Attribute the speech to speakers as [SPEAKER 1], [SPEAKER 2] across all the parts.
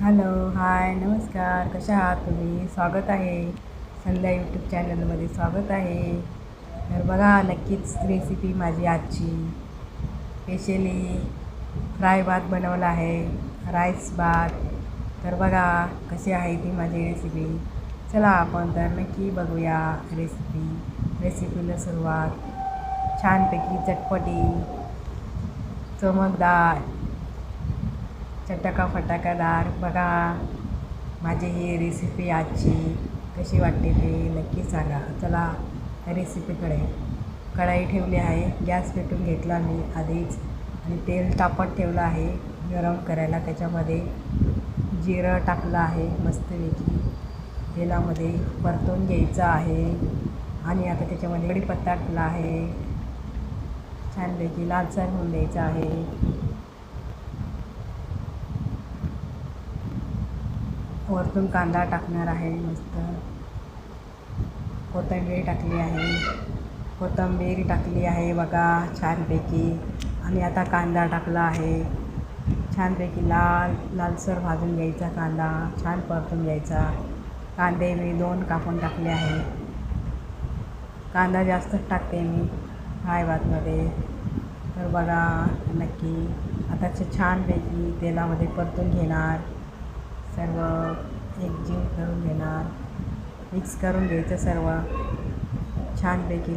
[SPEAKER 1] Hello, हाय, नमस्कार. कशा आहात तुम्ही? स्वागत आहे संध्या यूट्यूब चॅनलमध्ये स्वागत आहे. तर बघा, नक्कीच रेसिपी माझी आजची स्पेशली फ्राय भात बनवला आहे, राईस भात. तर बघा कशी आहे ती माझी रेसिपी. चला आपण तर नक्की बघूया रेसिपीला सुरुवात. छानपैकी चटपटी, चमकदार, चटका फटाकादार. बघा माझी ही रेसिपी आजची कशी वाटते ते नक्की सांगा. चला रेसिपीकडे. कढाई ठेवली आहे, गॅस पेटून घेतला मी आधीच आणि तेल तापत ठेवलं आहे गरम करायला. त्याच्यामध्ये जिरं टाकलं आहे, मस्तपैकी तेलामध्ये परतून घ्यायचं आहे. आणि आता त्याच्यामध्ये कढीपत्ता टाकला आहे, छानपैकी लालसर होऊन द्यायचं आहे. वरतून कांदा टाकणार आहे, मस्त कोथिंबीर टाकली आहे बघा छानपैकी. आणि आता कांदा टाकला आहे, छानपैकी लालसर भाजून घ्यायचा कांदा, छान परतून घ्यायचा. कांदे मी 2 कापून टाकले आहे. कांदा जास्तच टाकते मी फ्राय भातमध्ये. तर बघा नक्की आता छानपैकी तेलामध्ये परतून घेणार, सर्व एकजीव करून घेणार, मिक्स करून घ्यायचं सर्व छानपैकी.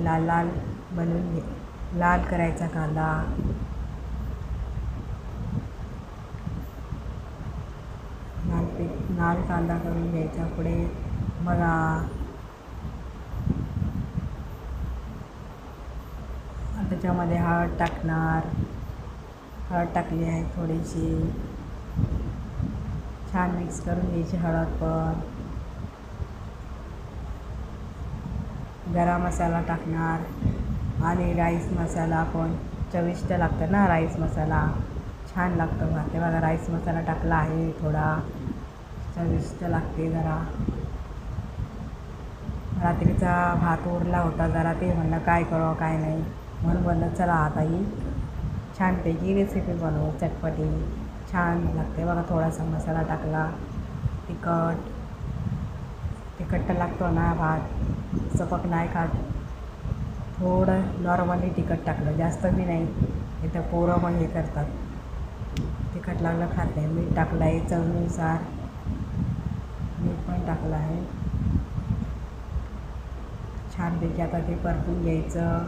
[SPEAKER 1] लाल करायचा कांदा. लाल कांदा करून घ्यायचा. पुढे बघा त्याच्यामध्ये हळद टाकणार, हळद टाकली आहे थोडीशी, छान मिक्स करून घ्यायची हळद पण. गरम मसाला टाकणार आणि राईस मसाला पण चविष्ट लागतं ना, राईस मसाला छान लागतं भात. ते बघा राईस मसाला टाकला आहे, थोडा चविष्ट लागते जरा. रात्रीचा भात उरला होता जरा, ते म्हणलं काय करावं काय नाही, म्हणून म्हणलं चला आता ही छानपैकी रेसिपी बनवू, चटपटी छान लागते बघा. थोडासा मसाला टाकला, तिखट लागतो ना भात, चपक नाही खात. थोडं नॉर्मली तिखट टाकलं, जास्त बी नाही. इथं पोरं पण हे करतात, तिखट लागलं खात नाही. मीठ टाकलं आहे चवीनुसार, मीठ पण टाकलं आहे छानपैकी. आता ते परतून घ्यायचं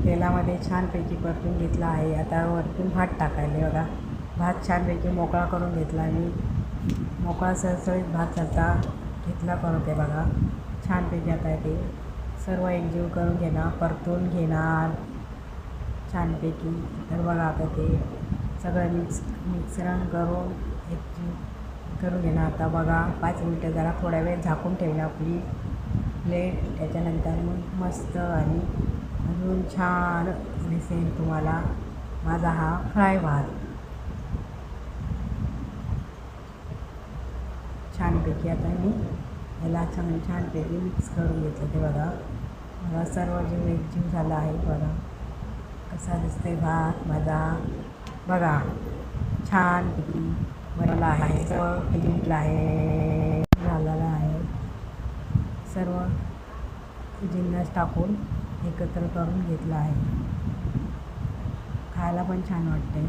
[SPEAKER 1] तेलामध्ये छानपैकी परतून घेतला आहे. आता वरतून भात टाकायला बघा. भात छानपैकी मोकळा करून घेतला मी, मोकळा सरसरीत भात आता घेतला करून ते बघा छानपैकी. आता ते सर्व एकजीव करून घेणार, परतून घेणार छानपैकी. तर बघा आता ते सगळं मिश्रण करून एकजीव करून घेणार. आता बघा 5 मिनटं जरा थोड्या वेळ झाकून ठेवणार आपली प्लेट. त्याच्यानंतर मग मस्त आणि अजून छान दिसेल तुम्हाला माझा हा फ्राय भात. छानपैकी आता मी याला छानपैकी मिक्स करून घेतलं. ते बघा सर्व जीव एकजीव झाला आहे. बघा कसा दिसते भात माझा. बघा छानपैकी बनवला आहे, सर्व घेतला आहे, झालेला आहे. सर्व जिन्नस टाकून एकत्र करून घेतला आहे. खायला पण छान वाटते.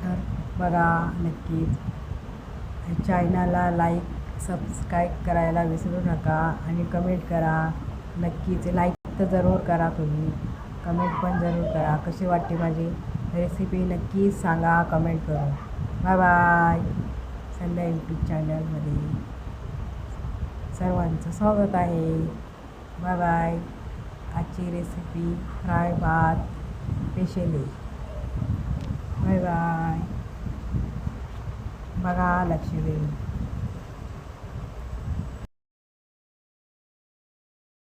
[SPEAKER 1] तर बघा नक्कीच चॅनलला लाईक सबस्क्राईब करायला विसरू नका आणि कमेंट करा. नक्कीच लाईक तर जरूर करा, तुम्ही कमेंट पण जरूर करा. कशी वाटते माझी रेसिपी नक्कीच सांगा कमेंट करून. Bye bye. संध्या यूट्यूब चॅनलमध्ये सर्वांचं स्वागत आहे. Bye bye. आजची रेसिपी फ्राय भात स्पेशली. Bye bye. बघा लक्ष देऊन.